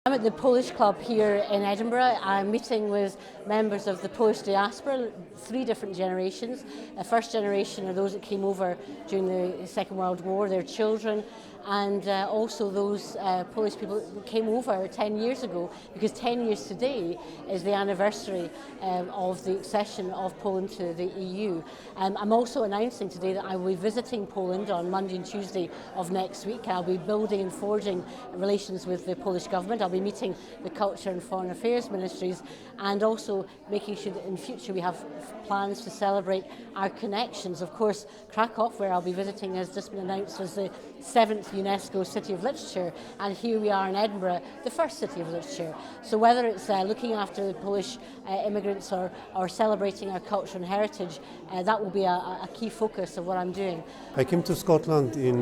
I'm at the Polish Club here in Edinburgh. I'm meeting with members of the Polish diaspora, three different generations. The first generation are those that came over during the Second World War, their children, and also those Polish people who came over 10 years ago, because 10 years today is the anniversary of the accession of Poland to the EU. I'm also announcing today that I will be visiting Poland on Monday and Tuesday of next week. I'll be building and forging relations with the Polish government. I'll be meeting the Culture and Foreign Affairs ministries, and also making sure that in future we have plans to celebrate our connections. Of course, Krakow, where I'll be visiting, has just been announced as the 7th UNESCO City of Literature, and here we are in Edinburgh, the first City of Literature. So whether it's looking after the Polish immigrants or celebrating our culture and heritage, that will be a key focus of what I'm doing. I came to Scotland in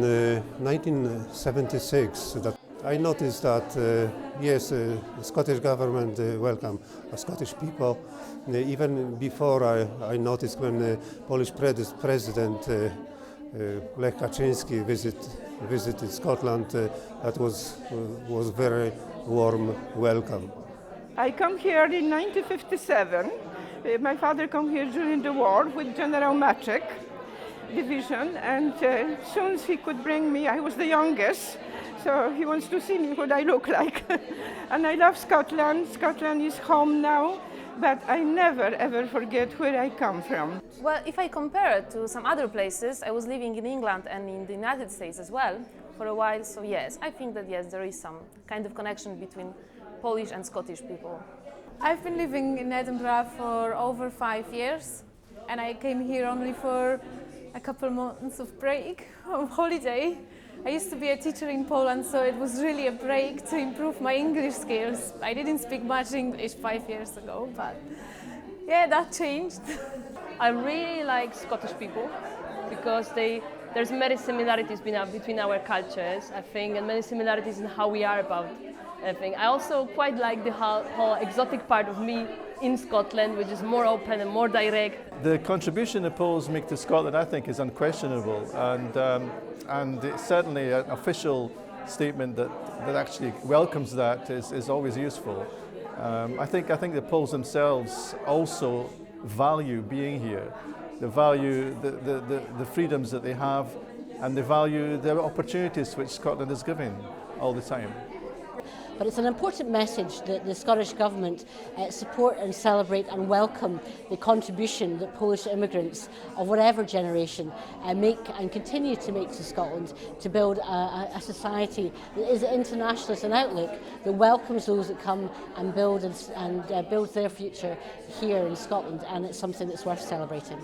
1976. I noticed that, yes, the Scottish government welcomed Scottish people. Even before I noticed when the Polish president Lech Kaczyński visited Scotland, that was very warm welcome. I come here in 1957. My father came here during the war with General Maczek division, and soon as he could bring me, I was the youngest, so he wants to see me what I look like. And I love Scotland. Scotland is home now, but I never ever forget where I come from. Well, if I compare it to some other places, I was living in England and in the United States as well for a while, so yes, I think that yes, there is some kind of connection between Polish and Scottish people. I've been living in Edinburgh for over 5 years, and I came here only for a couple months of break, of holiday. I used to be a teacher in Poland, so it was really a break to improve my English skills. I didn't speak much English 5 years ago, but yeah, that changed. I really like Scottish people because there's many similarities between our cultures, I think, and many similarities in how we are about everything. I also quite like the whole exotic part of me in Scotland, which is more open and more direct. The contribution the Poles make to Scotland, I think, is unquestionable, and it's certainly an official statement that actually welcomes that is always useful. I think the Poles themselves also value being here. They value the freedoms that they have, and they value the opportunities which Scotland is given all the time. But it's an important message that the Scottish Government support and celebrate and welcome the contribution that Polish immigrants of whatever generation make and continue to make to Scotland to build a society that is internationalist in outlook, that welcomes those that come and build their future here in Scotland, and it's something that's worth celebrating.